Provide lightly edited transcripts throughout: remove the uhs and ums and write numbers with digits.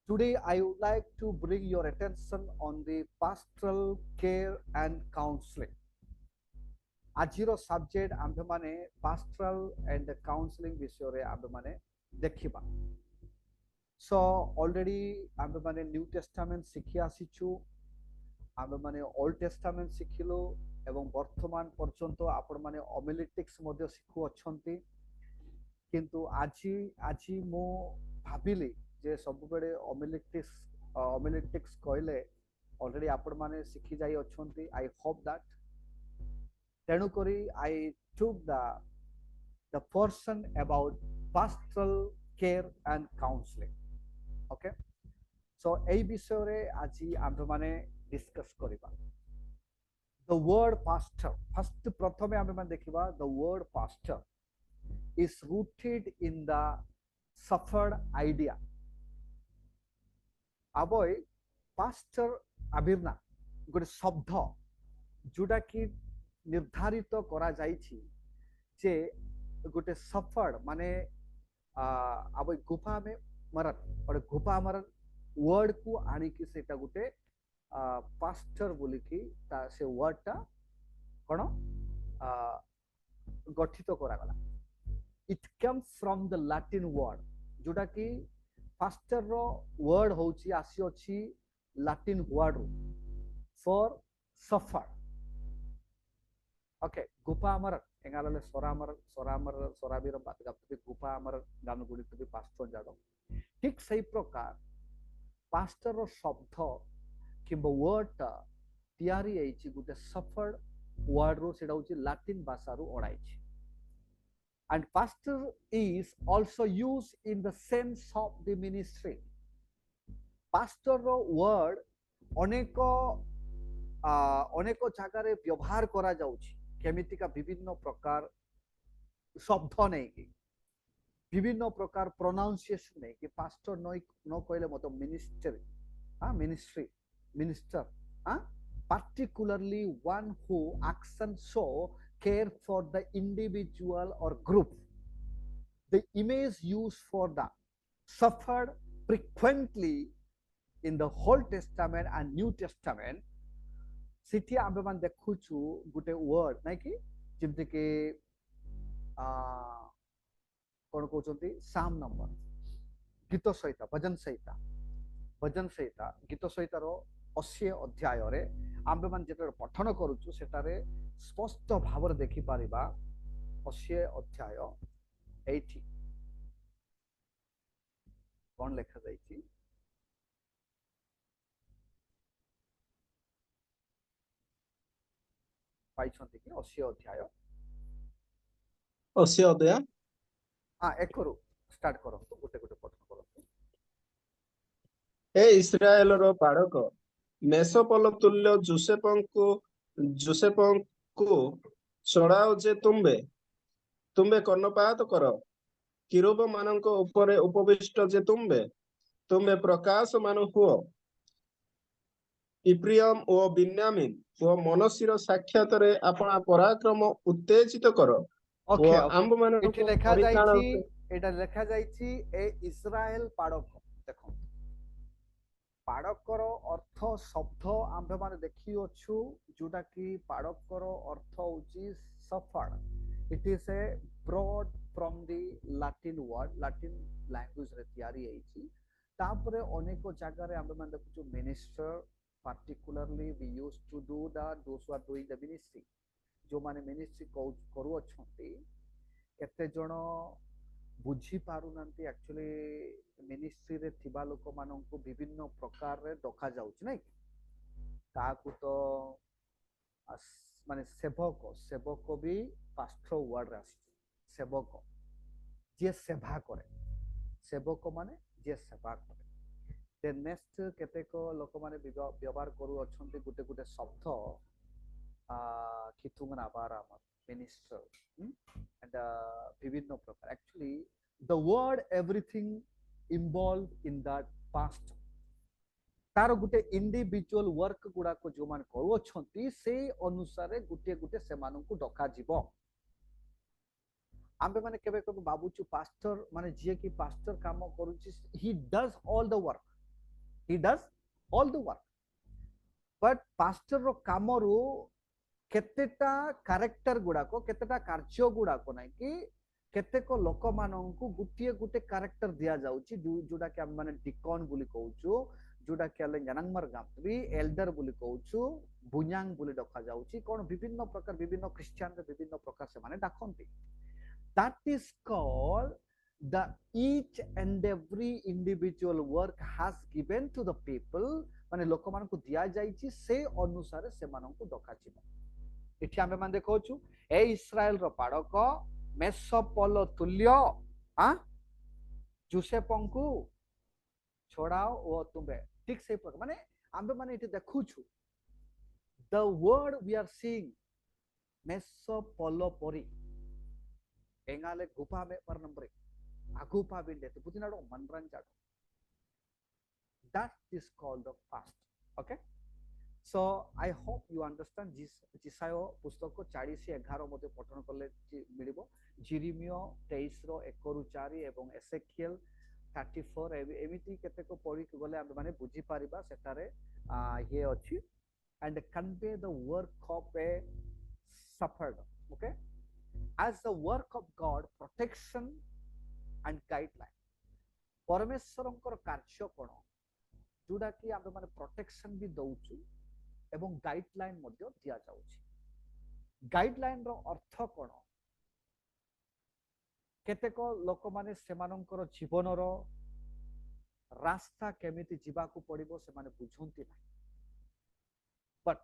Today, I would like to bring your attention on the pastoral care and counseling. Ajiro subject ambemane pastoral and counseling विषय ambemane देखिबा. So already ambemane New Testament शिखि आसीचु, ambemane Old Testament शिखिलो एवं वर्तमान पर्यंत आपण माने होमिलेटिक्स मध्ये शिखु अछंती. किंतु आजी मो भाबिली जे सब बेले होमिलेटिक्स कहले ऑलरेडी आपण माने शिखि जाई अछंती. आई होप दैट तेणु करी आई took the portion about pastoral care and counseling. Okay, so এই বিষয়ে আজি আমরা মানে ডিসকাস করিবা. The word pastor, first प्रथमे आमे माने देखिबा the word pastor is rooted in the suffered idea. अबय pastor आबिरना गोटे शब्द जोटा कि निर्धारित करा जाइछि जे गोटे सफर्ड माने अब गुफा में मरन और गुफा मरन वर्ड को आनी कि सेटा गोटे पास्टर बोली कि ता से वर्ड टा कोन गठित करा गला. It comes from the Latin word जोटा कि पास्टर रो वर्ड होची आसी अछि Latin word for suffer. Okay गुफा अमर एंगाले सोराबीर बात गाते गुफा अमर गान गुडी तो भी पास्टर जाडो. ठीक सही प्रकार पास्टर रो शब्द किंबा वर्ड टा तयारी आइछि गुटे सफर्ड वर्ड रो सेडा होछि लैटिन भाषा रो ओडाइछि. And pastor is also used in the sense of the ministry. Pastor ro word अनेको अनेको जगार व्यवहार करा जाउछि केमितिका विभिन्न प्रकार शब्द नहीं कि विभिन्न प्रकार प्रोनाउंसिएशन नहीं कि पास्टर न कहले मत minister ministry minister particularly one who acts and show care for the individual or group. The image used for the suffered frequently in the Old Testament and New Testament. सिटी आबे मान देखुछु गुटे word नै कि जेमते के कोन कहउछंती साम नंबर गीत सहिता भजन सहिता गीत सहिता रो 80 अध्याय रे आबे मान जेतर पठन करूछु सेटारे स्पष्ट भाव रे देखि पारिबा 80 अध्याय 80 कोन लेखा जाईछि पाइछंती कि 80 अध्याय 80 अध्याय एकरु स्टार्ट करंतु गुटे गुटे पठन करंतु. हे इस्राएल रो बाड़क मेसोपल तुल्य जोसेफंकु चढ़ाओ जे तुम्बे कर्णपात कर किरूब मानक ऊपर उपविष्ट जे तुम्बे प्रकाश मान हुओ. इप्रियम ओ बिन्यामिन ओ मनसीर साक्षात रे अपना पराक्रम उत्तेजित कर. ओके आंब मान इठी लेखा जाईछि एटा लेखा जाईछि ए इस्राएल पाड़क. देखो पाड़कर अर्थ शब्द आंबे माने देखि अछु जोटा कि पाड़कर अर्थ होची सफर. It is a broad from the Latin word Latin language रे तयारी आइछि. तापरे अनेक जगह रे आंबे माने देखुछु minister particularly we used to do those who are doing the ministry जो माने मिनिस्ट्री करू अछंती केते जण बुझी पारु नांती एक्चुअली मिनिस्ट्री रे थिबा लोक माननकु विभिन्न प्रकार रे डका जाउछ नै काकु तो माने सेवक भी पास्टर वर्ड रे आसी सेवक जे सेवा करे सेवक माने जे सेवा करे. देन नेक्स्ट केतेक लोक माने व्यवहार करू अछंती गुटे गुटे शब्द किथुंगना बाराम मिनिस्टर and विभिन्न प्रकार. Actually the word everything involved in that past तार गुटे इंडिविजुअल वर्क गुडा को जो मान करू अछंती से अनुसार गुटे गुटे से माननकु डका जीवो. आंबे माने केबे केबे बाबूचु पास्टर माने जे कि पास्टर काम करूची he does all the work he does all the work, but pastor ro kamaru କେତେଟା କ୍ୟାରେକ୍ଟର ଗୁଡାକ କେତେଟା କାର୍ଯ୍ୟ ଗୁଡାକ ନାହିଁ କି କେତେକ ଲୋକମାନଙ୍କୁ ଗୋଟିଏ ଗୋଟେ କ୍ୟାରେକ୍ଟର ଦିଆଯାଉଛି ଯୋଉଟା କି ଆମେ ମାନେ ଡିକନ ବୋଲି କହୁଛୁ, ଯୋଉଟା କି ଆମେ ଜ୍ଞାନାଙ୍ଗମର ଗାଁବି ଏଲ୍ଡର ବୋଲି କହୁଛୁ, ବୁኛଙ୍ଗ ବୋଲି ଡକାଯାଉଛି, କଣ ବିଭିନ୍ନ ପ୍ରକାର ବିଭିନ୍ନ ଖ୍ରୀଷ୍ଟିଆନରେ ବିଭିନ୍ନ ପ୍ରକାର ସେମାନେ ଡାକନ୍ତି। that is called the each and every individual work has given to the people, ମାନେ ଲୋକମାନଙ୍କୁ ଦିଆଯାଇଛି ସେ ଅନୁସାରେ ସେମାନଙ୍କୁ ଡକାଯିବ। ଏଠି ଆମେ ମାନେ ଦେଖାଉଛୁ ଏ ଇସ୍ରାଏଲର ପାଳକ ମେସୋପୋଲ ତୁଲ୍ୟ ଜୋସେଫଙ୍କୁ ଛଡାଅ ଓ ତୁମେ, ଠିକ ସେଇ ପ୍ରକାର ମାନେ ଆମେ ମାନେ ଏଠି ଦେଖୁଛୁ the word we are seeing ମେସୋପୋଲ ପରି ଏଙ୍ଗାଲେ ଗୁପାବେ ପରନମ୍ବରେ ଆଗୁପା ବିଣ୍ଡେ ତ ବୁଝିନାଡో ମନରଞ୍ଜାଡ, that is called the fast. Okay, so I hope you understand ଜିସାୟ ପୁସ୍ତକ 40:11 ମଧ୍ୟ ପଠନ କଲେ ମିଳିବ, ଜିରିମିୟ 23:1-4 ଏବଂ ଏସେକିଏଲ 34 ଏମିତି କେତେକ ପଢିକି ଗଲେ ଆମେ ମାନେ ବୁଝିପାରିବା ସେଠାରେ ଇଏ ଅଛି, and convey the work of a shepherd. Okay, as the work of God, protection and guideline, ପରମେଶ୍ୱରଙ୍କର କାର୍ଯ୍ୟ କଣ ଯୋଉଟା କି ଆମେ ମାନେ ପ୍ରୋଟେକ୍ସନ ବି ଦଉଛୁ ଏବଂ ଗାଇଡଲାଇନ ମଧ୍ୟ ଦିଆଯାଉଛି। ଗାଇଡଲାଇନ ର ଅର୍ଥ କଣ? କେତେକ ଲୋକମାନେ ସେମାନଙ୍କର ଜୀବନର ରାସ୍ତା କେମିତି ଯିବାକୁ ପଡିବ ସେମାନେ ବୁଝନ୍ତି ନାହିଁ, but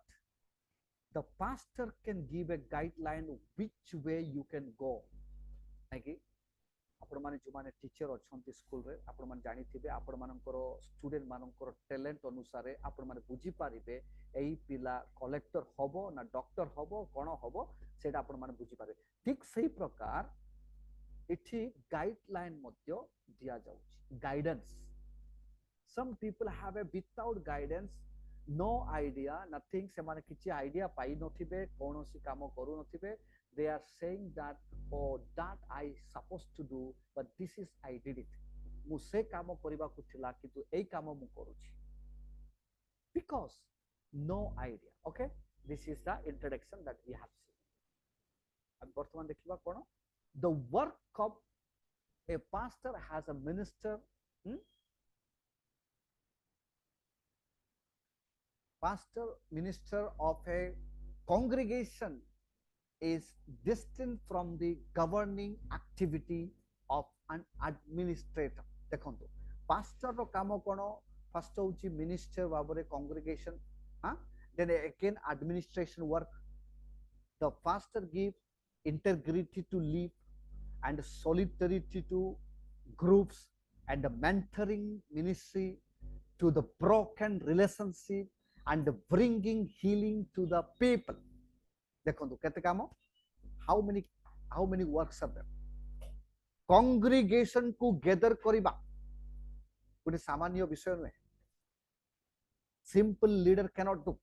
the pastor can give a guideline which way you can go। ନାଇକି ଆପଣ ମାନେ ଯୋଉମାନେ ଟିଚର ଅଛନ୍ତି ସ୍କୁଲରେ ଆପଣ ମାନେ ଜାଣିଥିବେ ଆପଣ ମାନଙ୍କର ଷ୍ଟୁଡେଣ୍ଟ ମାନଙ୍କର ଟ୍ୟାଲେଣ୍ଟ ଅନୁସାରେ ଆପଣ ମାନେ ବୁଝିପାରିବେ ଏଇ ପିଲା କଲେକ୍ଟର ହବ ନା ଡକ୍ଟର ହବ କଣ ହବ ସେଇଟା ଆପଣ ମାନେ ବୁଝିପାରିବେ। ଠିକ ସେଇ ପ୍ରକାର ଏଠି ଗାଇଡଲାଇନ ମଧ୍ୟ ଦିଆଯାଉଛି, guidance. some people have a without guidance no idea nothing, ସେମାନେ କିଛି ଆଇଡିଆ ପାଇ ନଥିବେ କୌଣସି କାମ କରୁ ନଥିବେ, they are saying that oh that I supposed to do but this is I did it, ମୁଁ ସେ କାମ କରିବାକୁ ଥିଲା କିନ୍ତୁ ଏଇ କାମ ମୁଁ କରୁଛି, because no idea। okay, this is the introduction that we have seen। अब ବର୍ତ୍ତମାନ ଦେଖିବା କଣ the work of a pastor has a minister, pastor minister of a congregation is distinct from the governing activity of an administrator। ଦେଖନ୍ତୁ pastor ର କାମ କଣ, first ହଉଛି minister ଭାବରେ congregation, then again administration work। the pastor gives integrity to live and solidarity to groups and mentoring ministry to the broken relationship and bringing healing to the people। ଦେଖନ୍ତୁ କେତେ କାମ, how many works are there? congregation କୁ ଗେଦର କରିବା ଗୋଟେ ସାମାନ୍ୟ ବିଷୟ ନୁହେଁ, simple leader cannot do,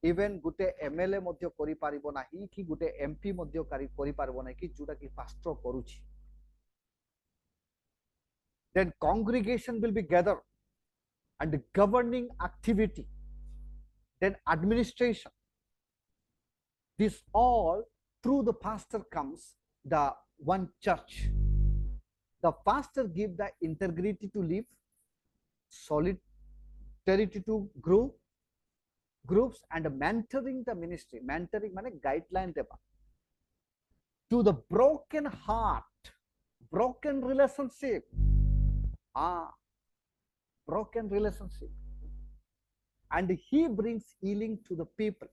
even ଗୋଟେ ଏମଏଲଏ ମଧ୍ୟ କରିପାରିବ ନାହିଁ କି ଗୋଟେ ଏମପି ମଧ୍ୟ କରିପାରିବ ନାହିଁ କି ଯୋଉଟା କି ପାଷ୍ଟର କରୁଛି। then congregation will be gathered and governing activity, then administration, this all through the pastor comes the one church। the pastor give the integrity to live, solidarity to groups and mentoring the ministry, mentoring মানে guideline দেবা, to the broken heart, broken relationship, broken relationship, and he brings healing to the people।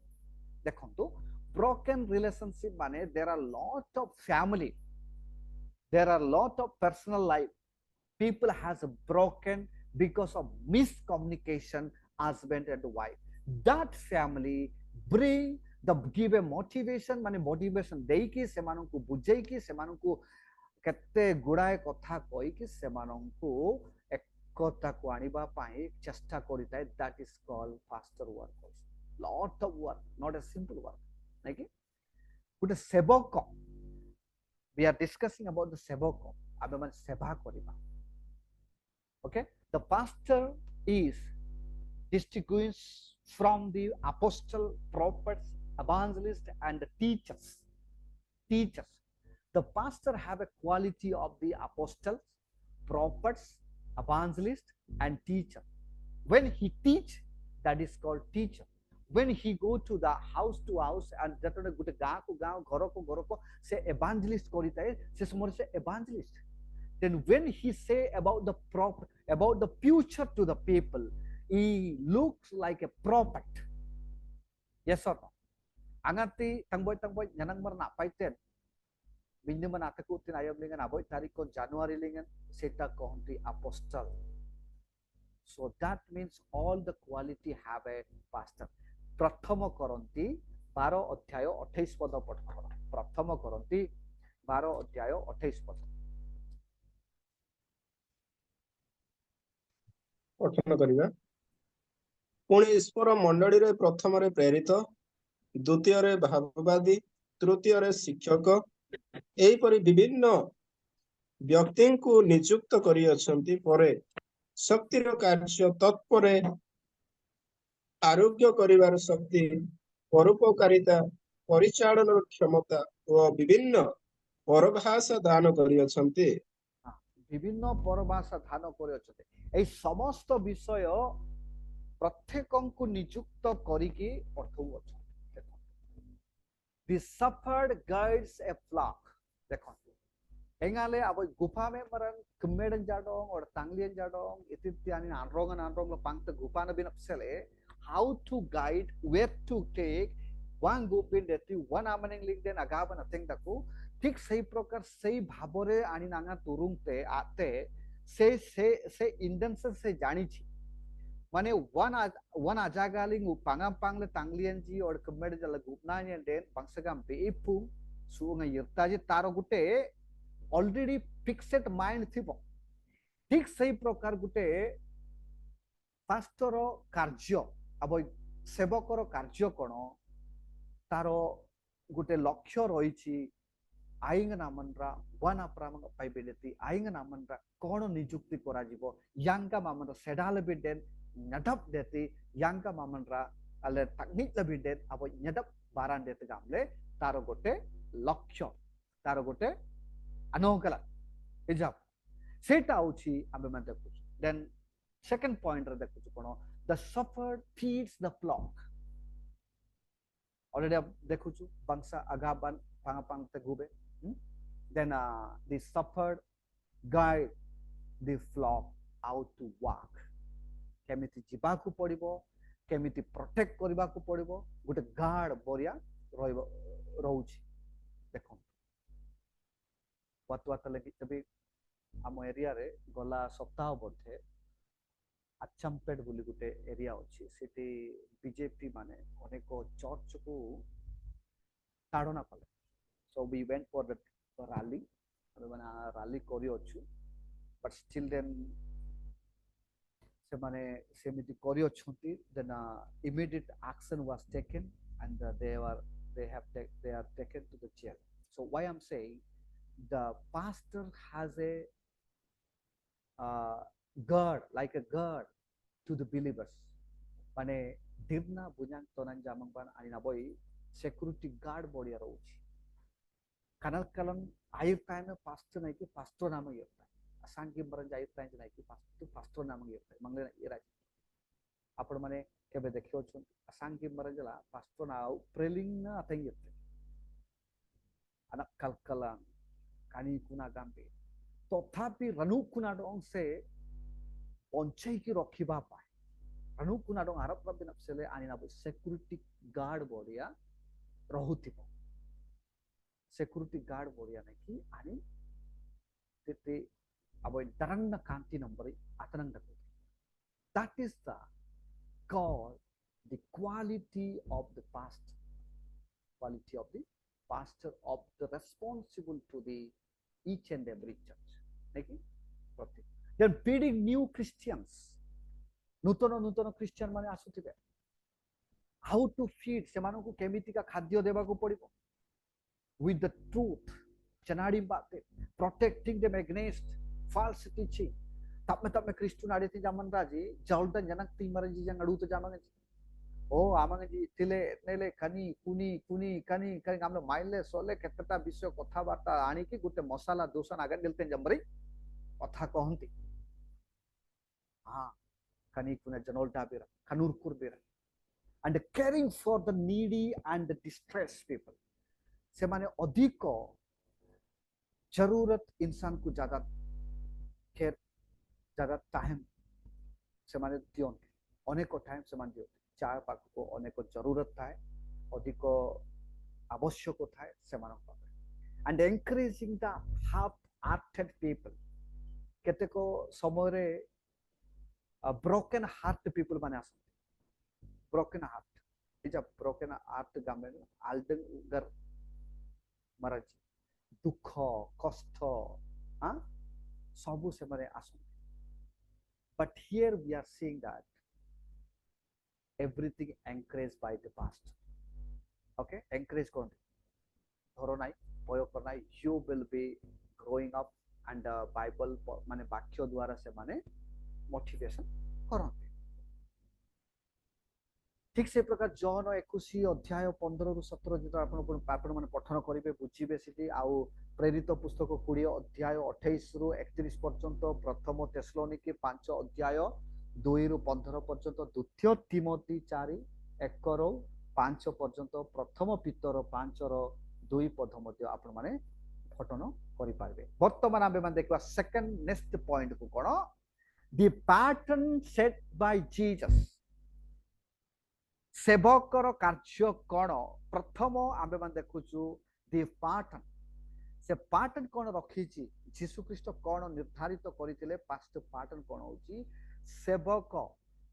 ଦେଖନ୍ତୁ broken relationship মানে there are lot of family, there are lot of personal life, people has broken because of miscommunication husband and wife, that family bring the give a motivation ମାନେ motivation ଦେଇକି ସେମାନଙ୍କୁ ବୁଝେଇକି ସେମାନଙ୍କୁ କେତେ ଗୁଡାଏ କଥା କହିକି ସେମାନଙ୍କୁ ଏକତାକୁ ଆଣିବା ପାଇଁ ଚେଷ୍ଟା କରିଥାଏ, that is called pastor work। lot of work, not a simple work, ନାଇଁ କି ଗୋଟେ ସେବକ, we are discussing about the ସେବକ, ଆମେ ମାନେ ସେବା କରିବା। okay, the pastor is distinguished from the apostle, prophets, evangelists, and teachers. Teachers. The pastor have a quality of the apostles, prophets, evangelists, and teacher. When he teach, that is called teacher. When he go to the house to house and ଯେତେବେଳେ ଗୋଟେ ଗାଁକୁ ଗାଁ ଘରକୁ ଘରକୁ ସେ evangelist କରିଥାଏ ସେ ସମୟରେ ସେ evangelist. Then when he say about the prophet, about the future to the people, he looks like a prophet. Yes or no? Angati tangboy nyanang marna paiten. Minyo man atakutin ayam lingan aboy tarikon January lingan seta kohonti apostle. So that means all the quality have a pastor. Prathama Korinthi 12 ଅଧ୍ୟାୟ 28 ପଦ ପଠ କର. ପ୍ରଥମ କରନ୍ତି 12 ଅଧ୍ୟାୟ 28 ପଦ. ପଠନ କରିବା। ପୁଣି ଈଶ୍ୱର ମଣ୍ଡଳୀରେ ପ୍ରଥମରେ ପ୍ରେରିତ, ଦ୍ୱିତୀୟରେ ଭାବବାଦୀ, ତୃତୀୟରେ ଶିକ୍ଷକ, ଏହିପରି ବିଭିନ୍ନ ବ୍ୟକ୍ତିଙ୍କୁ ନିଯୁକ୍ତ କରିଅଛନ୍ତି। ପରେ ଶକ୍ତିର କାର୍ଯ୍ୟ ତତ୍ପରେ ଆରୋଗ୍ୟ କରିବାର ଶକ୍ତି, ପରୋପକାରିତା, ପରିଚାଳନାର କ୍ଷମତା ଓ ବିଭିନ୍ନ ପରଭାଷା ଦାନ କରିଅଛନ୍ତି। ବିଭିନ୍ନ ପରଭାଷା ଦାନ କରିଅଛନ୍ତି। ଏହି ସମସ୍ତ ବିଷୟ ପ୍ରତ୍ୟେକଙ୍କୁ ନିଯୁକ୍ତ କରିକି ପଠଉଅଛନ୍ତି। The shepherd guides a flock. ଦେଖନ୍ତୁ Engale abo gupa me maran kemeden jadong or tanglien jadong ititianin anrongan lo pangte gupa na binapsele how to guide, where to take one gupin deti one amaning lig den agaban ating taku ঠিক সেই প্রকার সেই ভাবরে আনি নাঙা তুরুংতে আতে সে ইন্ডেন্সে সে জানিছি মানে one ajagaling upangam pangle tanglien ji or kemeden jala gupnanya den pangsagam beipung suunga yirtaji taro gute already fixed mind थिबो ठीक सही प्रकार गुटे पास्टर कार्य अब सेवकर कार्य कोन तारो गुटे लक्ष्य रहिछि आइंग नामनरा वन अप्रामंग पाइबेलिटी आइंग नामनरा कोन नियुक्ति करा जिवो यांगा मामनरा सेडाल बिडेन नडप देति यांगा मामनरा अले तकनिक लबिडेन अब नडप बारान देते गामले तारो गुटे लक्ष्य तारो गुटे अनोगला हिजाब सेटा आउछि आबे मन देखु देन सेकंड पॉइंट रे देखु कोन the shepherd feeds the flock already अब देखु छु बंसा अगाबन पांगपांग ते गुबे then the shepherd guide the flock out to walk केमिति जिबा को पड़िबो केमिति प्रोटेक्ट करबा को पड़िबो गुटे गार्ड बोरिया रहउछि देखो वातवाता लगी तभी आम एरिया रे गला सप्ताह बोधे अच्छामपेट बोली गुटे एरिया अछि सेठी बीजेपी माने अनेक चर्च को ताड़ना कले so we went for the rally माने रैली करी अछु बट स्टिल देन से माने सेमिति करी अछंती then immediate action was taken and they are taken to the jail. So why I'm saying the pastor has a guard, like a guard to the believers. Mane dirna bunyang tonan jamang ban ani naboy security guard bodia rochi. Kanal kalan ayir time pastor naik ki pastor nama yerta. Asangki maran ayir time naik ki pastor nama yerta. Mangle ira. Apar mane kebe dekhyo chun asangki maran jala pastor na preling na ateng yerta. Anak kalkalan kani kuna gambe तथापि रनु कुना Dong से पंचाई की रखिबा पाए रनु कुना Dong आरब Robin अपसेले आनी ना security guard बोडिया रहुतिबो सिक्योरिटी गार्ड बोडिया neki ani tete abo darangna kanti number atanang dako that is the call the quality of the pastor of the responsible to the each and every church then feeding new Christians Nutan Christian माने आसुथिबे how to feed सेमानो को केमिति का खाद्य देबा को पड़िबो with the truth चनाड़ी बाते protecting them against false teaching tame Kristu nadi ti zaman raji jaldan janak ti mara ji jang adu to jamangan ও আমাকে যে ଥିଲେ ନେଲେ ଖାନି କୁନି କୁନି କାନି କାନି ଆମେ ମାଇଲେ ସଲେ କେତେଟା ବିଷୟ କଥାବାର୍ତ୍ତା ଆଣିକି ଗୋଟେ ମସଲା ଦୋସନ ଆଗରେ ଦେଲତେ ଜମ୍ବରି କଥା କହନ୍ତି ହଁ ଖାନି Kuno ଜନୋଲଟା Bera ଖାନୁର କୁର Bera and caring for the needy and the distressed people ସେମାନେ ଅଧିକ जरूरत इंसान को ज्यादा केयर ज्यादा टाइम ସେମାନେ ଦିଅନ୍ତି ଅନେକ ଟାଇମ ସେମାନେ ଦିଅନ୍ତି ଯାହା ପାଖକୁ ଅନେକ ଜରୁରତ ଥାଏ ଅଧିକ ଆବଶ୍ୟକ ଥାଏ ସେମାନଙ୍କ ପାଖରେ and encouraging the half hearted people କେତେକ ସମୟରେ broken heart people ମାନେ ଆସନ୍ତି broken heart ଇଜା broken heart ଗାମେନ ଆଲଡଙ୍ଗର ମରାଜି ଦୁଃଖ କଷ୍ଟ ସବୁ ସେମାନେ ଆସନ୍ତି but here we are seeing that everything encouraged by the pastor okay encourage କରନ୍ତି ଧର ନାହିଁ ଭୟ କର ନାହିଁ you will be growing up and bible ମାନେ ବାକ୍ୟ ଦ୍ୱାରା ସେମାନେ ମୋଟିଭେସନ କରନ୍ତି ठीक से प्रकार जॉन 21 अध्याय 15 रु 17 जेतो आपण माने पठन करिवे बुझिबे सिटी आउ प्रेरित पुस्तक 20 अध्याय 28 रु 31 पर्यंत प्रथम तेसलोनिके 5 अध्याय 2 रु 15 पर्यंत द्वितीय तिमोथी 4 1 रु 5 पर्यंत प्रथम पीतर 5 रो 2 पद मध्ये आपण माने पठन करि पारबे वर्तमान आबे माने देखबा सेकंड नेक्स्ट पॉइंट को कोन the pattern set by Jesus सेवकर कार्य कौन प्रथम आमे मान देखुचु दि पैटर्न से पैटर्न कौन रखी जीशु ख्रीस्ट कौन निर्धारित करथिले पास्ट पैटर्न कौन होची सेवक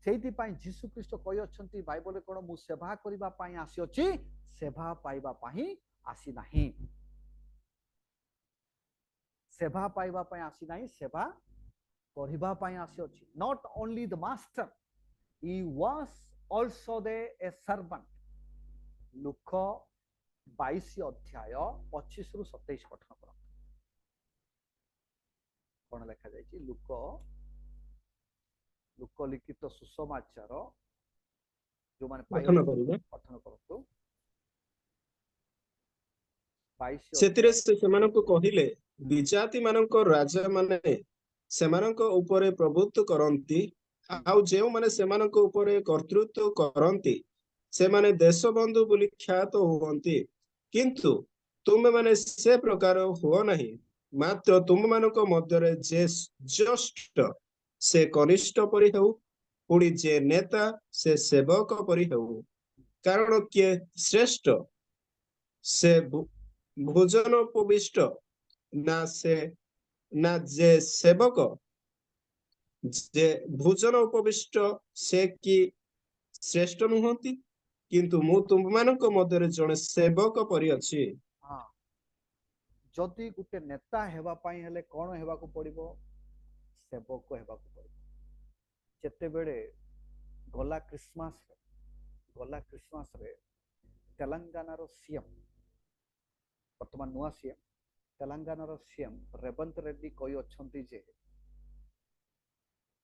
सेति पई जीशु ख्रीस्ट कहि अछंती बाइबल रे कौन मु सेवा करिबा पई आसी अछि सेवा पाइबा पई आसी नाही सेवा पाइबा पई आसी नाही सेवा करिबा पई आसी अछि not only the master he was also a servant look 22 अध्याय 25 रु 27 पठन कर कोन लिखा जाय लुक लिखित सुसमाचार जो माने पठन करिवे पठन करतो 22 सेतिरे सेमानको कहिले विजाति मानको राजा माने सेमानको ऊपर प्रभुत्व करंती आउ जेउ माने सेमानको ऊपर कर्तृत्व करंती से माने देशबंधु बोली ख्यात होवंती किंतु तुम माने से प्रकार हो नहीं मात्र तुम मानको मध्यरे जे जस्ट से कनिष्ठ परि हेउ पुणी जे नेता से सेवक परि हेउ कारण के श्रेष्ठ से भोजन उपविष्ट ना जे सेवक जे भोजन उपविष्ट से कि श्रेष्ठ नुहंती किंतु मु तुम मानक मध्यरे जने सेवक परि अछि हां जदि गुटे नेता हेबा पई हेले कोन हेबा को पड़िबो सेवक हेबा को पड़िबो जेते बेले गला क्रिसमस रे तेलंगाना रो सीएम वर्तमान नुआ सीएम तेलंगाना रो सीएम रेवंत रेड्डी कहि अछंती जे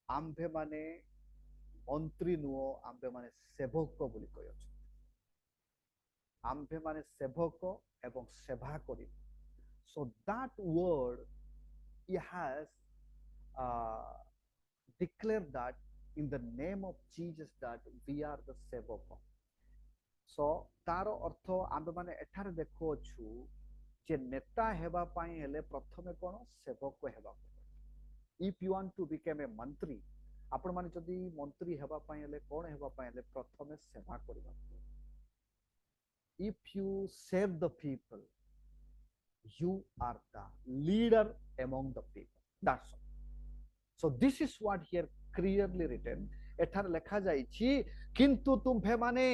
आंबे माने मंत्री नुओ आंबे माने सेवक बोली कहि अछंती आंबे माने सेवक एवं सेवा करी so that word he has declared that in the name of Jesus that we are the sevok so तारो अर्थ आंबे माने एठारे देखो छु जे नेता हेबा पई हेले प्रथमे कोन सेवक हेबा if you want to become a मंत्री आपण माने जदी मंत्री हेबा पई हेले कोन हेबा पई हेले प्रथमे सेवा करबा if you serve the people you are the leader among the people that's all so this is what here clearly written एठार लेखा जाईछि किंतु तुम्भे माने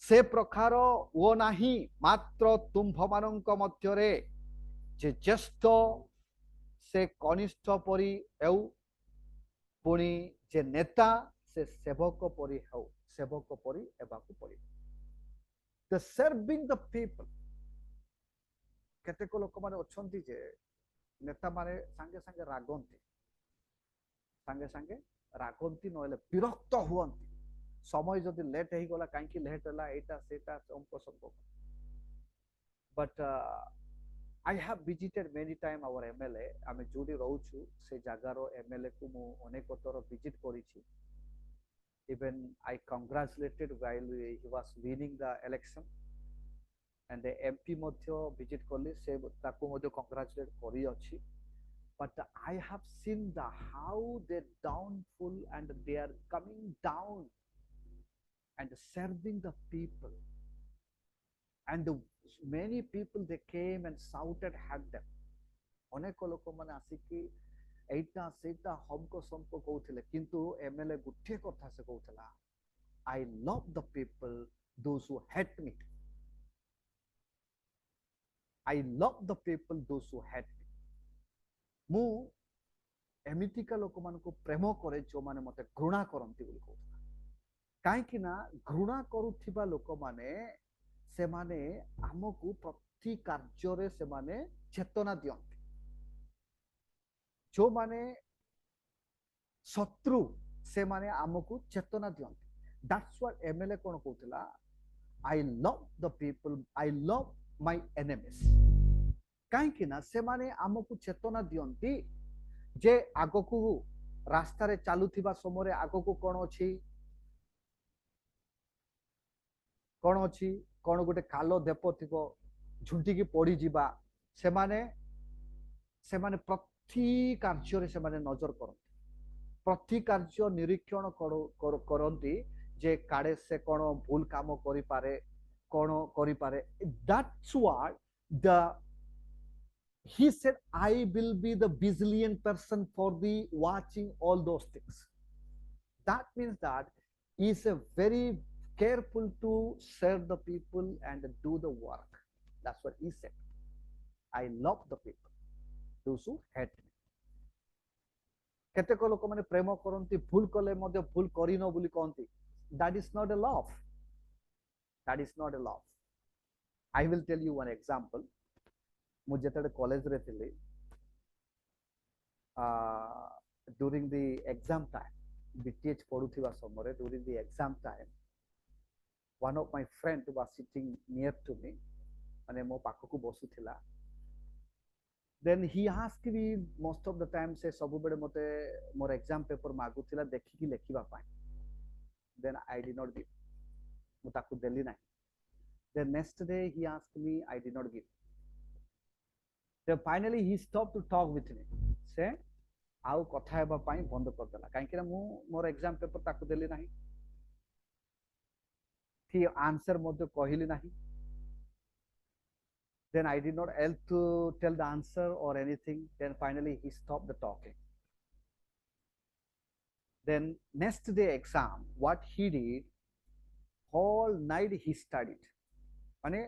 से प्रकार ओ नाही मात्र तुम्भ मानक मध्यरे जे ज्येष्ठ से कनिष्ठ परि हेउ पुणी जे नेता से सेवक परि हेउ सेवक परि एबाकु परि the serving the people केतेक लोक माने अछंती जे नेता माने संगे संगे रागंती सांगे सांगे रागंती नहले विरक्त हुअन्ति समय जदि लेट हो गला कहीं लेट है एटा सेटा sump sump but I have visited many time our MLA आमे जोडी रहउछु से जगार MLA को मु अनेक थर visit करिछि even I congratulated while he was winning the election and the MP Madhya visit करली से ताको मध्य congratulate करी अछि but I have seen the how they downfall and they are coming down and serving the people and many people they came and shouted at them अनेक लोक माने आसिकी एटा सेटा हमको संको कहउथिले किंतु एमएलए गुठे कथा से कहउथला I love the people those who hate me I love the people those who hate me मु एमितिका लोक मान को प्रेम करे जो माने मते घृणा करंती बोली कहउथला काहे कि ना घृणा करूथिबा लोक माने से माने हमकु प्रति कार्य रे से माने चेतना दियंती जो माने शत्रु से माने आमको चेतना दियंती दैट्स व्हाट एमएलए कोन कहउतला I love the people I love my enemies काहे कि ना से माने आमको चेतना दियंती जे आगकू रास्ता रे चालुथिबा समय आगकू कोन अछि कोन गोटे कालो देप थिबो झुंटी की पड़ी जिबा से माने प्रति कार्य से माने नजर करती प्रति कार्य निरीक्षण करती जे काड़े से कौन भूल काम करि पारे कौन करि पारे that's what the he said I will be the vigilant person for the watching all those things that means that he is a very careful to serve the people and do the work that's what he said I love the people those who hate me केतेक लोक माने प्रेम करंती भूल कले मध्ये भूल करिनो बोली कहंती that is not a love that is not a love I will tell you one example मु जेतडे college रे थिले during the exam time BTH पढुथिबा समय during the exam time one of my friend was sitting near to me माने मो पाखकु बसुथिला then he asked me most of the time से सब बेले मते मोर एग्जाम पेपर मागुथिला देखि कि लेखिबा पाई then I did not give मु ताकु देली नाही then next day he asked me I did not give then finally he stopped to talk with me से आउ कथा हेबा पाई बंद कर देला काहे कि मु मोर एग्जाम पेपर ताकु देली नाही कि आंसर मते कहिली नाही then I did not help to tell the answer or anything then finally he stopped the talking then next day exam what he did whole night he studied माने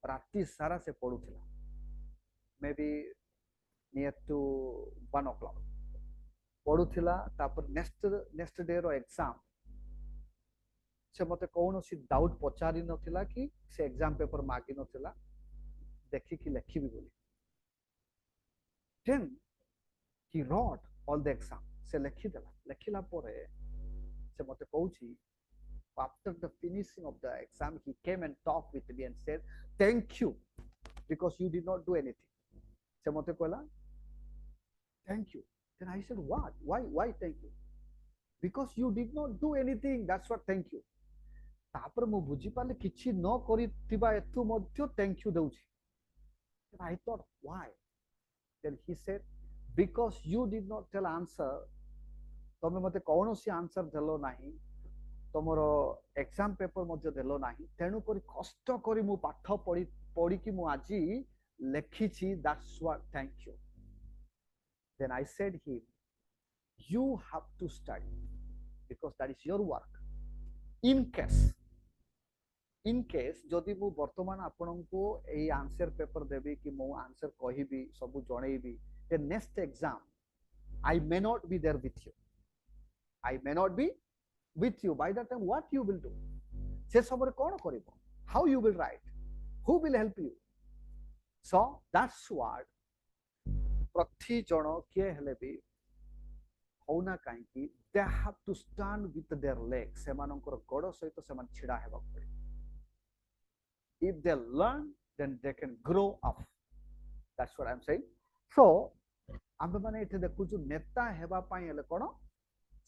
राति सारा से पढुथिला maybe near to 1 o'clock पढुथिला तापर next day रो exam से मते कोनोसी doubt पचारि नथिला कि से एग्जाम पेपर मागी नथिला देखि कि लेखिबी बोली then he wrote all the exam से लेखि देला लेखिला परे से मते कहउची after the finishing of the exam he came and talked with me and said thank you because you did not do anything से मते कहला thank you then I said what why thank you because you did not do anything that's what thank you तापर मु बुझी पाले किछि न करितिबा एतु मध्य thank you देउची I thought why then he said because you did not tell answer तमे मते कोनोसी आंसर देलो नाही तमरो एग्जाम पेपर मध्य देलो नाही तेनु करी कष्ट करी मु पाठ पढी कि मु आजी लेखिछि that's what thank you then I said him you have to study because that is your work in case जदि मु वर्तमान आपनको ए आंसर पेपर देबी कि मु आंसर कहिबी सब जणैबी the next exam I may not be there with you I may not be with you by that time what you will do से समय कोन करिवो how you will write who will help you so that's what प्रति जण किए हेले भी होना कहीं they have to stand with their legs सेमानंकर गोड़ सहित सेमान छिड़ा हेबा पड़े if they learn then they can grow up that's what I'm saying so आम्भे माने एठे देखु जो नेता हेबा पई हेले कोन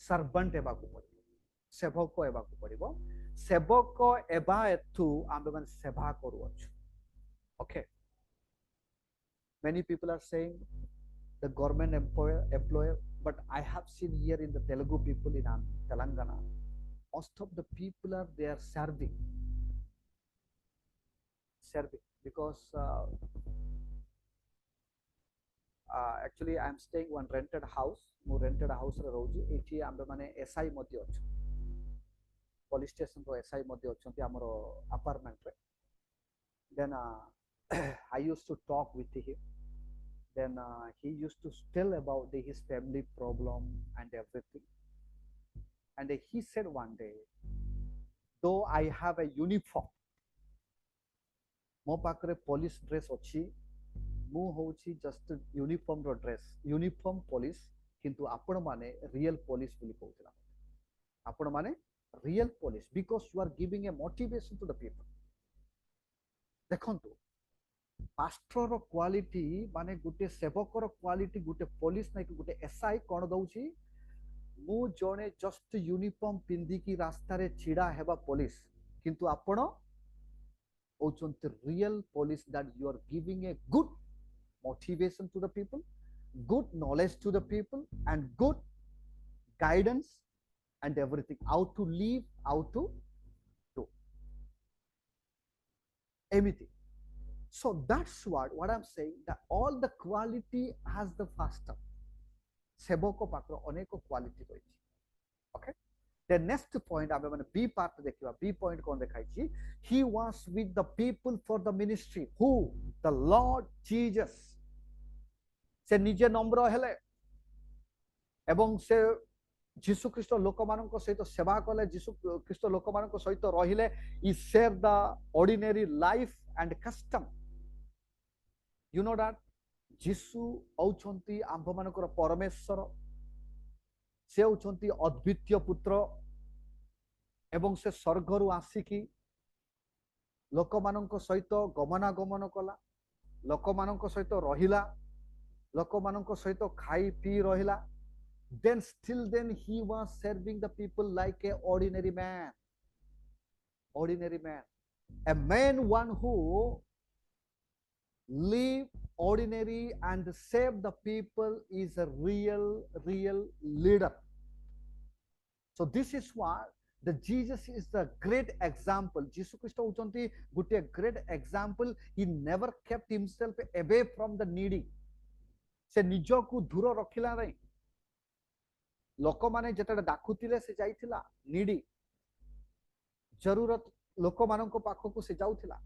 सर्वेंट हेबा को पड़िबो सेवक हेबा को पड़िबो सेवक एबा एथु आम्भे माने सेवा करू अछु okay many people are saying the government employer but I have seen here in the Telugu people in Telangana most of the people are they are serving because actually I am staying one rented house mo rented house रे रहउजी एठी आम्बे माने SI मध्ये अछु police station रो SI मध्ये अछंती हमरो apartment रे then I used to talk with him then he used to tell about his family problem and everything and he said one day though I have a uniform mo पाखरे police dress अछि मु होउछि just uniform रो dress uniform police किंतु आपण माने real police बोली कहउतला आपण माने real police because you are giving a motivation to the people देखंतु पास्टर रो क्वालिटी माने गुटे सेवक रो क्वालिटी गुटे पुलिस नै गुटे एसआई कोन दउछि मु जने जस्ट यूनिफॉर्म पिंदी की रास्ता रे छिड़ा हेबा पुलिस किंतु आपण होचंती real police that you are giving a good motivation to the people good knowledge to the people and good guidance and everything how to live how to do everything so that's what I'm saying that all the quality has the pastor seboko pakro oneko quality roichi okay the next point abe mane b part dekhiba b point kon dekhaichi he was with the people for the ministry who the Lord Jesus से निजे नम्र हेले एवं से जीसु ख्रीष्ट लोक मानक सहित सेवा कले जीसु ख्रीष्ट लोक मानक सहित रहिले he share the ordinary life and custom you know that जीसु औछंती आंभ मानकर परमेश्वर से औछंती अद्वितीय पुत्र एवं से स्वर्ग रु आसिकी लोक मानक सहित गमनागमन कला लोक मानक सहित रहिला लोक मानक सहित खाई पी रहिला then still then he was serving the people like a ordinary man a man one who live ordinary and save the people is a real leader so this is what the Jesus is the great example Jesus Christ hochonti gutte great example he never kept himself away from the needy से निज को दूर रखिला नहीं लोक माने जेटा डाकुतिले से जाइथिला needy जरूरत लोक मानक पाखो से जाउथिला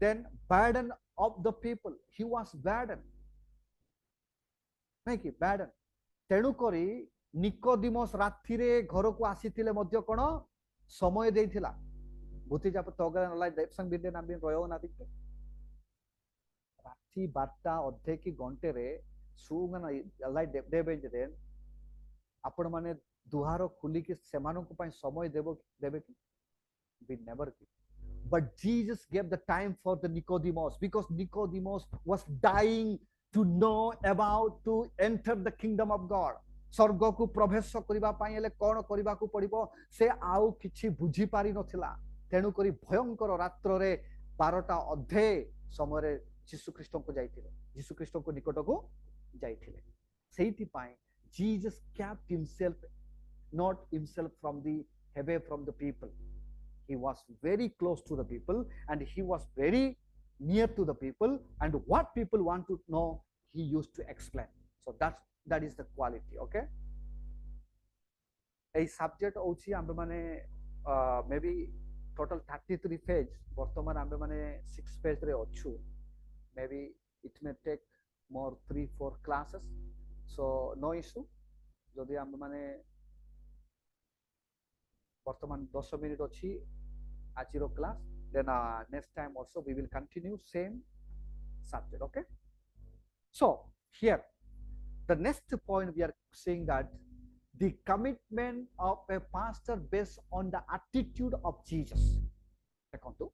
then burden of the people he was burden नहीं कि burden तेणु करी निकोदिमस रात्रि रे घर को आसीथिले मध्य कोन समय देइथिला भूति जाप तगन लाई देवसंग बिदे नाम बिन रयो ना दिक्ते रात्रि 12 अधे की घंटे रे सुगन लाई देबे जे आपण माने दुहार खुली कि सेमानन को पई समय देबे कि we never give but Jesus gave the time for the Nicodemus because Nicodemus was dying to know about to enter the kingdom of God स्वर्ग को प्रवेश करिबा पई ले कोन करिबा को पड़िबो से आउ किछि बुझी पारि नथिला तेनु करी भयंकर रात्र रे 12टा अधे समय रे यीशु ख्रीष्ट को जाइथिले यीशु ख्रीष्ट को निकट को जाइथिले सेहिति पई Jesus kept himself not himself from the away from the people he was very close to the people and he was very near to the people and what people want to know he used to explain so that is the quality okay a subject hochi ambe mane maybe total 33 page bartaman ambe mane 6 page re achu maybe it may take more 3-4 classes so no issue jodi ambe mane bartaman 10 minute achi ajiro class then next time also we will continue same subject okay so here the next point we are saying that the commitment of a pastor based on the attitude of Jesus. ଦେଖନ୍ତୁ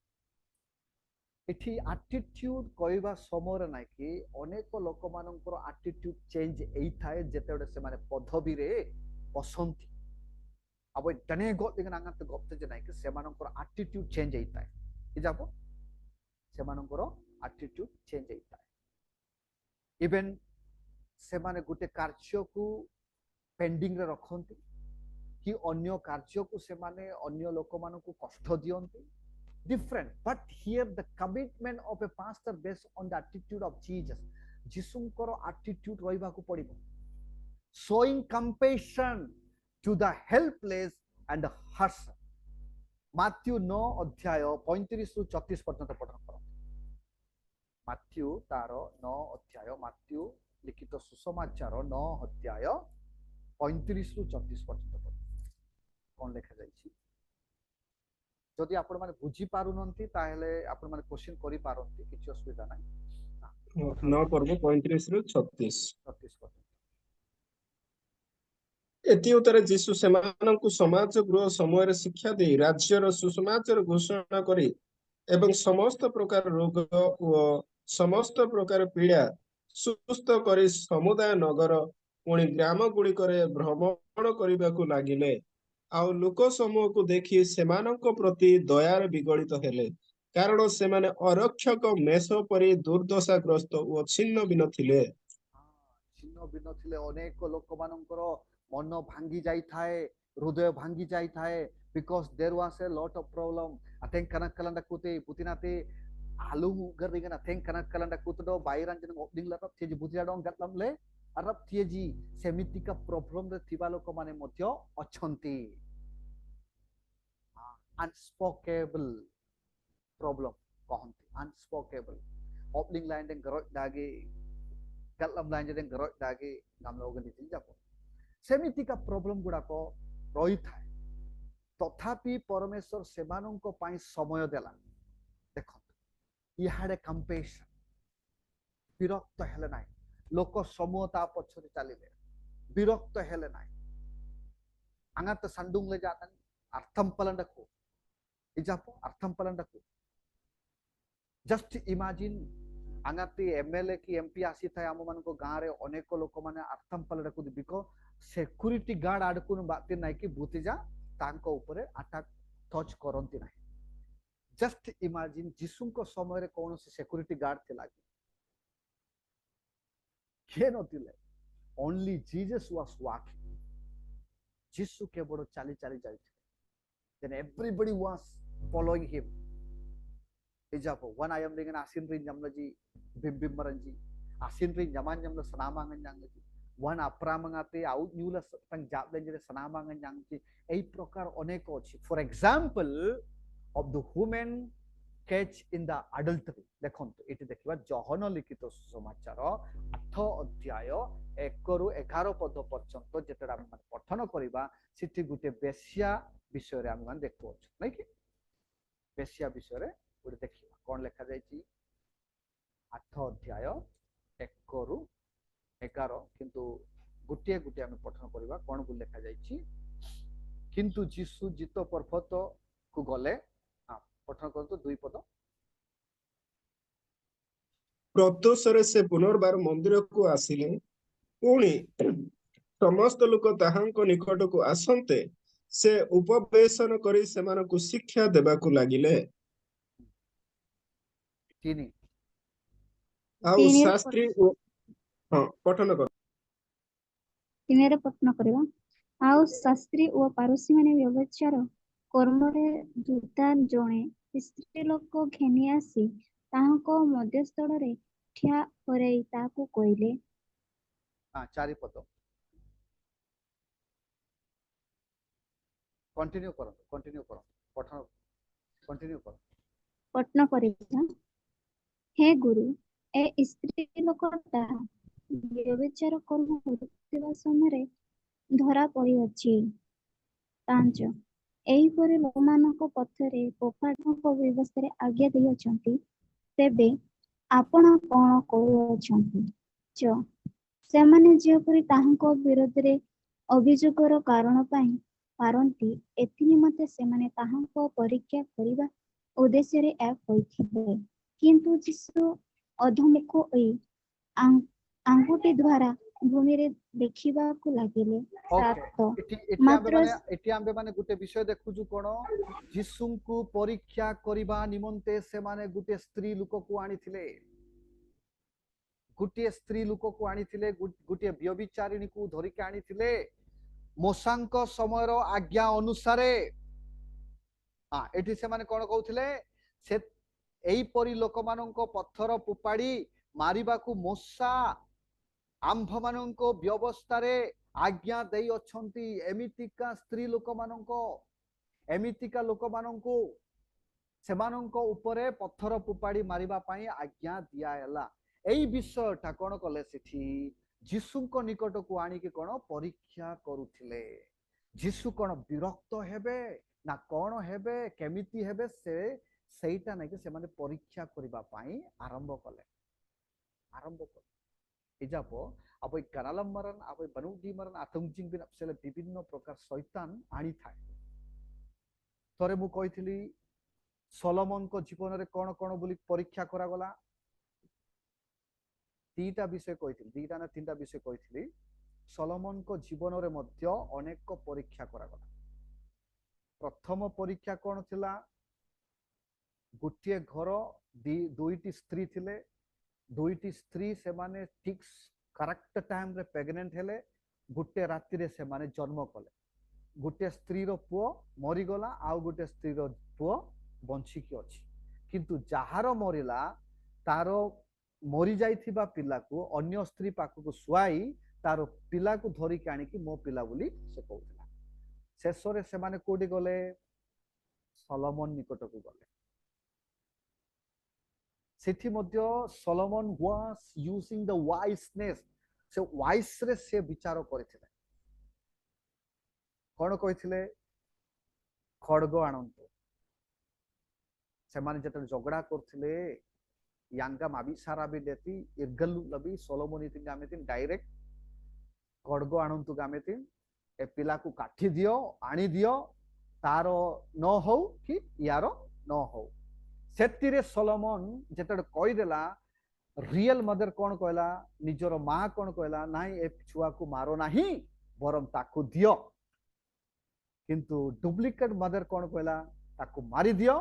ଏଠି attitude କହିବା ସମୟରେ ନାଇଁ କି ଅନେକ ଲୋକମାନଙ୍କର attitude change ହେଇଥାଏ ଯେତେବେଳେ ସେମାନେ ପଦବୀରେ ବସନ୍ତି अब इतने गोतिक नांगत गोप्ते जे नाइ कि सेमानଙ୍କର attitude change ହେଇଥାଏ କି ଯାବ ସେମାନଙ୍କର attitude change ହେଇଥାଏ इवन ସେମାନେ ଗୋଟେ କାର୍ଯ୍ୟକୁ पेंडिंग रे रखନ୍ତି कि अन्य କାର୍ଯ୍ୟକୁ ସେମାନେ अन्य ଲୋକମାନଙ୍କୁ କଷ୍ଟ ଦିଅନ୍ତି different but here the commitment of a pastor based on the attitude of Jesus ଯୀଶୁଙ୍କର attitude ରହିବାକୁ ପଡିବ showing compassion to the helpless and the hurts. Matthew 9 अध्याय 35 रु 34 पर्यंत पठन करो Matthew तारो 9 अध्याय Matthew लिखित सुसमाचार 9 अध्याय 35 रु 34 पर्यंत कोन लेखा जाईछि जदि आपण माने बुझी पारु नंती ताहेले आपण माने क्वेश्चन करि पारंती किछि असुविधा नै 9 पर्व 35 रु 36 पर्यंत एति उत्तरे जीशु सेमानंकु समाज गृह समय शिक्षा दे राज्यर सुसमाचार घोषणा करी एवं समस्त प्रकार रोग और समस्त प्रकार पीड़ा सुस्थ करी समुदाय नगर पुणी ग्राम गुड़िकरे भ्रमण करबाकू लागिले आउ लोक समूह को देखि सेमानंक प्रति दयार विगलित हेले कारण सेमाने अरक्षक मेष परि दुर्दशाग्रस्त और छिन्न भी नथिले छिन्न भी नथिले अनेक लोकमानंकर मन भांगी जाई थाए हृदय भांगी जाई थाए because there was a lot of problem ateng kanak kalanda kute putinate alu garringan ateng kanak kalanda kuto bairan jeng obding lapap thieji butia dong gatlam le arab thieji semitika problem re thiba lok mane modhyo achanti unspoken problem kahanti unspoken obding line deng garot dage gatlam line deng garot dage gamlo gandi japo सेमितिका problem गुडा को रही थाए तथापि परमेश्वर सेमानंको पाई समय देला देखो he had a compassion विरक्त हेले नाही लोक समूह ता पछरे चालिले विरक्त हेले नाही अंगात संडुंगले जातन अर्थम पलंडको इजापो अर्थम पलंडको जस्ट इमेजिन अंगाती एमएलए की एमपी आसी थाए आम मान को गाँव रे अनेक लोक माने अर्थम पलंडको बिको सिक्यूरीटी गार्ड आडकुन बाती नाही कि भूतिजा तांको ऊपर अटैक टच करंती नाही जस्ट इमेजिन जीसुको समय रे कोनोसी सिक्यूरीटी गार्ड थिला के नथिले ओनली जीसस वाज वॉकिंग जीसु केवल चाली चाली जाइथिले then everybody was following him इजापो वन आई एम लिंगन आसिन रि जमलजी बिम्बिम मरंजी आसिन रि जमान जमल सनामांगन जांगजी वन अप्रामंगाते आउट न्यूला तंग जाबले जरे सनामांगन जांगजी एई प्रकार अनेक अछि for example of the women catch in the adultery देखंतु एटी देखिबा जहन लिखित समाचार 8 अध्याय 1 रु 11 पद पर्यंत जेतडा हम पठन करिबा सिटी गुटे बेसिया विषय रे हम देखो नै कि बेसिया विषय रे गुटे देखिबा कोन लेखा जायछि 8 अध्याय 1 रु 11 किंतु गुटे गुटे हम पठन करिबा कोन गु लेखा जायछि किंतु जीसु जितो पर्वत को गले पठन करतो दुई पद प्रत्युषरे से पुनर्बार मंदिर को आसिले पुणी समस्त लोक ताहांको निकट को आसंते से उपवेशन करी सेमानकु शिक्षा देबाकू लागिले तीनी आउ शास्त्री हां पठन कर तिनेरे पठन करबा आउ शास्त्री ओ पारुसी माने व्यवचार कर्मरे दुर्दान जणे स्त्री लोक घेनी आसी ताहांको मध्यस्थल रे ठिया होरेई ताकू कइले चारि पद कंटिन्यू करो पठन कंटिन्यू करो पठन करिबा हे गुरु ए स्त्री लोकटा व्यवचार कर्म होतिबा समय धरा पड़ी अछि तांच एही परे लोकमानक पथरे पोफाडक व्यवस्था आज्ञा दै अछंती तेबे आपण कोन करू अछंती च सेमाने जे परि ताहांको विरोध रे ଅଭିଯୋଗର କାରଣ ପାଇଁ ପାରନ୍ତି, ଏଥି ନିମନ୍ତେ ସେମାନେ ତାହାଙ୍କ ପରୀକ୍ଷା କରିବା ଉଦ୍ଦେଶ୍ୟରେ ଏହା କହିଥିଲେ। କିନ୍ତୁ ଯୀଶୁ ଅଧୋମୁଖ ହୋଇ ଆଙ୍ଗୁଠି ଦ୍ୱାରା ଭୂମିରେ ଦେଖିବାକୁ ଲାଗିଲେ। ओके 7 एटी ମାତ୍ର आंबे माने गुटे विषय देखुजु कोन यीशुଙ୍କୁ परीक्षा करिबा निमंते से माने गुटे स्त्री लोक को आनिथिले गुटे स्त्री लोक को आनिथिले गुटे व्यभिचारिणी को धरि के आनिथिले मोसांक समयर आज्ञा अनुसारे हां एटी से माने कोन कहउथिले से एई परी लोक माननको पत्थर पुपाड़ी मारिबा को मोसा आंभ माननको व्यवस्था रे आज्ञा देई अछंती एमितिका स्त्री लोक माननको एमितिका लोक माननको सेमाननको उपरे पत्थर पुपाड़ी मारिबा पई आज्ञा दिया हैला एई विषयटा कोन कले सेठी यीशुको निकट को आनी के कोन परीक्षा करूथिले यीशु कोन विरक्त हेबे ना कोन हेबे केमिति हेबे से सेइटा नै के से माने परीक्षा करिबा पई आरंभ कले इजापो अब कानालम मरन अब बनुडी मरन आतंकजिंग बिन अपसेले विभिन्न प्रकार शैतान आनी थाए थरे मु कहिथिली सोलोमन को जीवन रे कोन कोन बोली परीक्षा करा गला तीटा विषय कहिथिली तीटा ना तीनटा विषय कहिथिली सोलोमन को जीवन रे मध्य अनेक परीक्षा करा गला प्रथम परीक्षा कोन थिला गोटे घर दुईटी स्त्री थिले दुईटी स्त्री से माने ठीक करेक्ट टाइम रे प्रेग्नेंट हेले गोटे राति रे से माने जन्म कले गोटे स्त्री रो पुओ मरी गला आउ गोटे स्त्री रो पुओ बंची की अछि किंतु जहार मरिला तारो मरी जाइथिबा पिला को अन्य स्त्री पाखु को सुआई तारो पिला को धरि के आनी कि मो पिला बोली से कहउथिला शेषरे से माने कोडी गले सोलोमन निकट को गले सेठी मध्य सोलोमन वाज यूजिंग द वाइसनेस से वाइस रे से विचार करथिले कोन कहिथिले खड़ग आनंत से माने जत झगड़ा करथिले यांगा माबी सारा भी देती इरगलु लबी सोलोमन इति गामेतिन डायरेक्ट खड़ग आनंत गामेतिन ए पिला को काठी दियो आनी दियो तारो न हो कि यारो न हो सेतिरे सोलोमन जेतड कहि देला रियल मदर कोन कहला निजर मां कोन कहला नाही ए छुआ को मारो नाही बरम ताकू दियो किंतु डुप्लीकेट मदर कोन कहला ताकू मारी दियो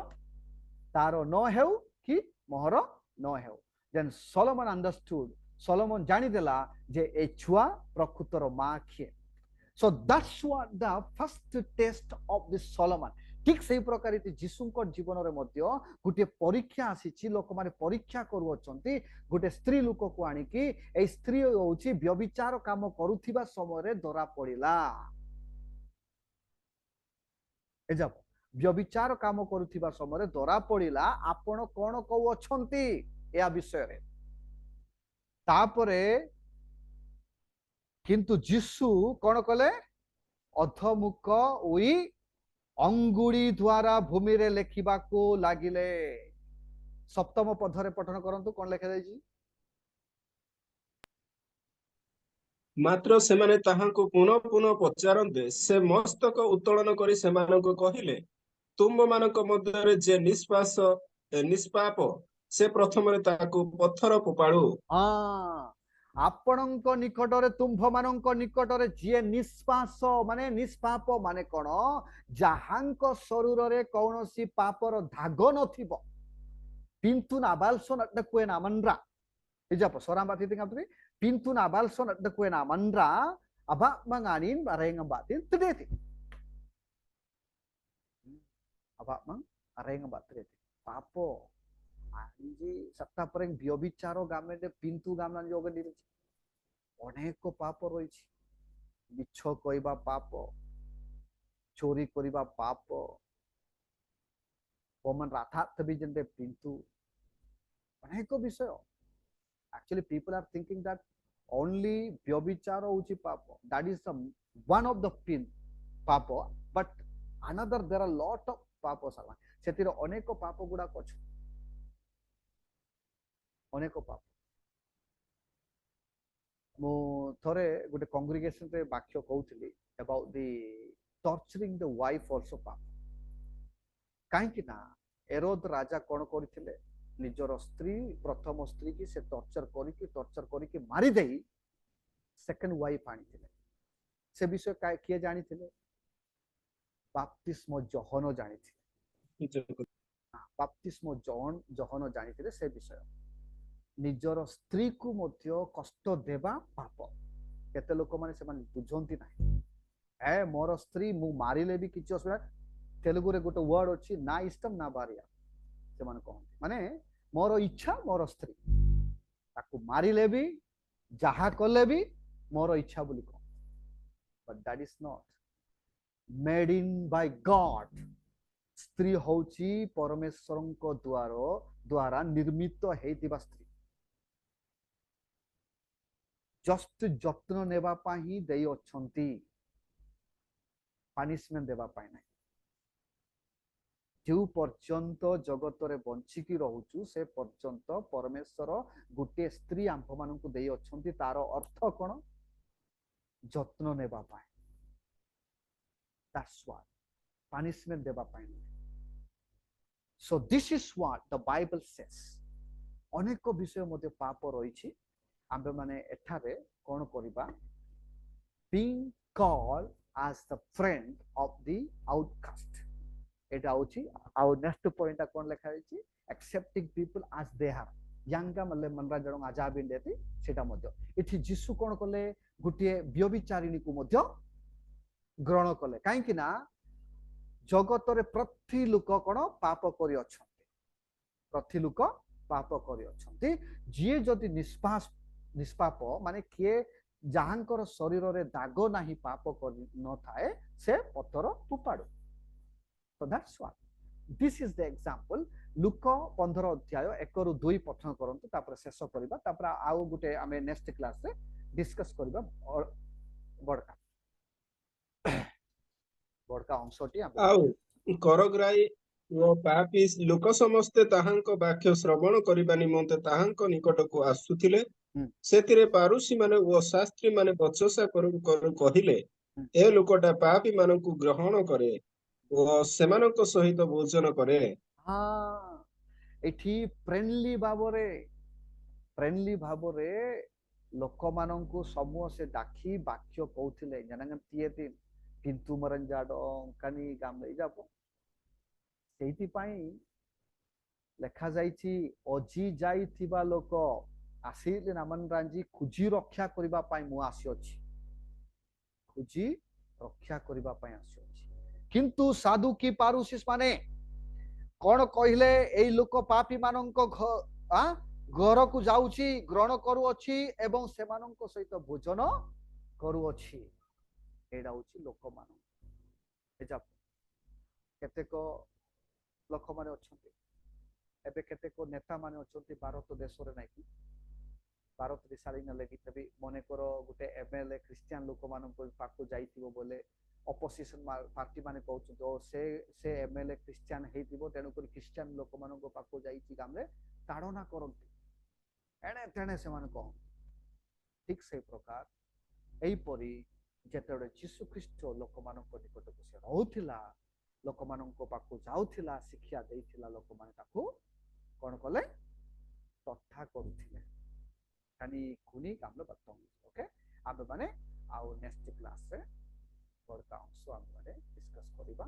तारो न हेउ कि मोहर न हेउ देन सोलोमन अंडरस्टूड सोलोमन जानि देला जे ए छुआ प्रकृतर मां खिए so that's what the first test of this Solomon ठीक सही प्रकार जीशुଙ୍କ ଜୀବନରେ ମଧ୍ୟ ଗୋଟିଏ ପରୀକ୍ଷା ଆସିଛି ଲୋକମାନେ ପରୀକ୍ଷା କରୁଅଛନ୍ତି ଗୋଟିଏ ସ୍ତ୍ରୀ ଲୋକକୁ ଆଣିକି ଏଇ ସ୍ତ୍ରୀ ହେଉଛି ବ୍ୟଭିଚାର କାମ କରୁଥିବା ସମୟରେ ଧରା ପଡ଼ିଲା ଏଯାବ ବ୍ୟଭିଚାର କାମ କରୁଥିବା ସମୟରେ ଧରା ପଡ଼ିଲା ଆପଣ କଣ କହୁଅଛନ୍ତି ଏହା ବିଷୟରେ ତାପରେ କିନ୍ତୁ ଯୀଶୁ କଣ କଲେ ଅଧମୁଖ ହୋଇ अंगुड़ी द्वारा भूमि रे लेखिबा को लागिले सप्तम पदरे पठन करंतु कोन लेखा जायछि मात्र सेमाने ताहांको पुनः पुनः पचारंते से मस्तक उत्तोलन करी सेमानको कहिले तुम मानक मध्यरे जे निष्पाप से प्रथम रे ताको पत्थर पोपाळु हां आपणଙ୍କ निकटरे तुम्भ मानଙ୍କ निकटरे जे निष्पास माने निष्पाप माने कोन जहांक शरीर रे कौनसी पापर धाग नथिबो पिंतु नाबालसन अडकुए नामनरा इजा पसरा बाति तिंगापति पिंतु नाबालसन अडकुए नामनरा अबा मंगानिन बारेंग बातिन तदेति अबा मंग अरेंग बातिन पापो आंजी सत्ता परेंग व्यभिचारो गामेदे पिंतु गामना जोगे दिरि अनेक पाप रहिछि मिछ कहबा पाप चोरी करिबा पाप कोमन राथात भी जंदे पिंतु अनेक विषय actually people are thinking that only व्यभिचार होछि पाप that is one of the pin पाप but another there are lot of पाप साला सेतिर अनेक पाप गुडा कछ अनेक पाप ମୁଁ ଥରେ ଗୋଟେ କଂଗ୍ରିଗେସନ ରେ ବାକ୍ୟ କହୁଥିଲି about the torturing the wife also ପାପ। କାହିଁକି ନା ଏରୋଦ ରାଜା କଣ କରିଥିଲେ, ନିଜର ସ୍ତ୍ରୀ ପ୍ରଥମ ସ୍ତ୍ରୀ କି ସେ ଟର୍ଚର କରିକି ମାରିଦେଇ ସେକେଣ୍ଡ ୱାଇଫ ଆଣିଥିଲେ। ସେ ବିଷୟ କିଏ ଜାଣିଥିଲେ? ବାପ୍ତିସ୍ମ ଜହନ ଜାଣିଥିଲେ। ବାପ୍ତିସ୍ମ ଜହନ ଜାଣିଥିଲେ ସେ ବିଷୟ। ନିଜର ସ୍ତ୍ରୀକୁ ମଧ୍ୟ କଷ୍ଟ ଦେବା ପାପ। କେତେ ଲୋକମାନେ ସେମାନେ ବୁଝନ୍ତି ନାହିଁ। ମୋର ସ୍ତ୍ରୀ ମୁଁ ମାରିଲେ ବି କିଛି ଅସୁବିଧା। ତେଲୁଗୁରେ ଗୋଟେ ୱାର୍ଡ ଅଛି, ନା ଇଷ୍ଟମ ନା ବାରିଆ। ସେମାନେ କହନ୍ତି ମାନେ ମୋର ଇଚ୍ଛା ମୋର ସ୍ତ୍ରୀ, ତାକୁ ମାରିଲେ ବି ଯାହା କଲେ ବି ମୋର ଇଚ୍ଛା ବୋଲି କହ। But that is not made in by God। ସ୍ତ୍ରୀ ହଉଛି ପରମେଶ୍ୱରଙ୍କ ଦ୍ୱାରା ନିର୍ମିତ ହେଇଥିବା ସ୍ତ୍ରୀ। ଜଷ୍ଟ ଯତ୍ନ ନେବା ପାଇଁ ହିଁ ଦେଇ ଅଛନ୍ତି, ପାନିଶମେଣ୍ଟ ଦେବା ପାଇଁ ନାହିଁ। ଯେଉଁ ପର୍ଯ୍ୟନ୍ତ ଜଗତରେ ବଞ୍ଚିକି ରହୁଛୁ ସେ ପର୍ଯ୍ୟନ୍ତ ପରମେଶ୍ୱର ଗୋଟିଏ ସ୍ତ୍ରୀ ଆମ୍ଭମାନଙ୍କୁ ଦେଇ ଅଛନ୍ତି। ତାର ଅର୍ଥ କଣ? ଯତ୍ନ ନେବା ପାଇଁ। That's what, punishment ଦେବା ପାଇଁ ନୁହେଁ। So this is what the Bible says। ଅନେକ ବିଷୟ ମଧ୍ୟ ପାପ ରହିଛି। ଆମେ ମାନେ ଏଠାରେ କଣ କରିବା? being called as the friend of the outcast। এটা হচ্ছে ଆଉ ନେକ୍ସଟ ପଏଣ୍ଟଟା କଣ ଲେଖା ହେଇଛି? accepting people as they are। ୟାଙ୍ଗା ମଲେ ମନରା ଜଣ ଆଜାବିନ ଦେତି ସେଟା ମଧ୍ୟ ଏଠି ଯୀଶୁ କଣ କଲେ? ଗୋଟିଏ ବ୍ୟଭିଚାରିଣୀକୁ ମଧ୍ୟ ଗ୍ରହଣ କଲେ। କାହିଁକି ନା ଜଗତରେ ପ୍ରତି ଲୋକ କଣ ପାପ କରି ଅଛନ୍ତି। ପ୍ରତି ଲୋକ ପାପ କରି ଅଛନ୍ତି। ଯିଏ ଯଦି ନିଷ୍ପାପ ମାନେ କିଏ ଯାହାଙ୍କର ଶରୀରରେ ଦାଗ ନାହିଁ, ପାପ କରି ନଥାଏ, ସେ ପଥର ଫୋପାଡୁ। So that's what this is the example। ଲୁକ 15 ଅଧ୍ୟାୟ 1 ରୁ 2 ପଠନ କରନ୍ତୁ, ତାପରେ ଶେଷ କରିବା। ତାପରେ ଆଉ ଗୋଟେ ଆମେ ନେକ୍ସଟ କ୍ଲାସରେ ଡିସ୍କସ କରିବା ବଡକା ଅଂଶଟି। ଆଉ କରଗ୍ରାହୀ ଓ ପାପୀ ଲୋକ ସମସ୍ତେ ତାହାଙ୍କ ବାକ୍ୟ ଶ୍ରବଣ କରିବା ନିମନ୍ତେ ତାହାଙ୍କ ନିକଟକୁ ଆସୁଥିଲେ। ସେଥିରେ ପାରୁସୀ ମାନେ ଓ ଶାସ୍ତ୍ରୀ ମାନେ ବଚସା କରୁ କହିଲେ, ଏ ଲୋକଟା ପାପୀ ମାନଙ୍କୁ ଗ୍ରହଣ କରେ ଓ ସେମାନଙ୍କ ସହିତ ଭୋଜନ କରେ। ଏଠି ଫ୍ରେଣ୍ଡଲି ଭାବରେ ଲୋକମାନଙ୍କୁ ସମସ୍ତେ ଡାକି ବାକ୍ୟ କହୁଥିଲେ। କିନ୍ତୁ ସେଇଥିପାଇଁ ଲେଖାଯାଇଛି, ଅଜି ଯାଇଥିବା ଲୋକ ଆସିଲେ ନାମନ ରାଞ୍ଜି ଖୋଜି ରକ୍ଷା କରିବା ପାଇଁ ମୁଁ ଆସିଅଛି। ଖୋଜି ରକ୍ଷା କରିବା ପାଇଁ ଆସିଅଛି। କିନ୍ତୁ ସାଧୁ କି ପାରୁସିସ୍ ମାନେ କଣ କହିଲେ? ଏଇ ଲୋକ ପାପୀ ମାନଙ୍କ ଘରକୁ ଯାଉଛି, ଗ୍ରହଣ କରୁଅଛି ଏବଂ ସେମାନଙ୍କ ସହିତ ଭୋଜନ କରୁଅଛି। ଏଇଟା ହଉଛି ଲୋକମାନଙ୍କ। କେତେକ ଲୋକମାନେ ଅଛନ୍ତି, ଏବେ କେତେକ ନେତା ମାନେ ଅଛନ୍ତି ଭାରତ ଦେଶରେ ନାଇକି, ଭାରତରେ ଛାଡ଼ି ନେଲେ ବି ମନେକର ଗୋଟେ ଏମଏଲଏ ଖ୍ରୀଷ୍ଟିଆନ ଲୋକମାନଙ୍କ ପାଖକୁ ଯାଇଥିବ ବୋଲେ ଅପୋଜିସନ ପାର୍ଟି ମାନେ କହୁଛନ୍ତି ଓ ସେ ଏମଏଲଏ ଖ୍ରୀଷ୍ଟିଆନ ହେଇଥିବ, ତେଣୁକରି ଖ୍ରୀଷ୍ଟିଆନ ଲୋକମାନଙ୍କ ପାଖକୁ ଯାଇଛି ଗାଁରେ ତାଡ଼ନା କରନ୍ତି, ଏଣେ ତେଣେ ସେମାନେ କହନ୍ତି। ଠିକ ସେଇ ପ୍ରକାର ଏହିପରି ଯେତେବେଳେ ଯୀଶୁ ଖ୍ରୀଷ୍ଟ ଲୋକମାନଙ୍କ ନିକଟକୁ ସେ ରହୁଥିଲା, ଲୋକମାନଙ୍କ ପାଖକୁ ଯାଉଥିଲା, ଶିକ୍ଷା ଦେଇଥିଲା, ଲୋକମାନେ ତାକୁ କଣ କଲେ? ତଥା କରୁଥିଲେ। ଓକେ, ଆମେ ମାନେ ଆଉ ନେକ୍ସଟ କ୍ଲାସରେ ବଡକା ଅଂଶ ଆମେ ମାନେ ଡିସ୍କସ କରିବା।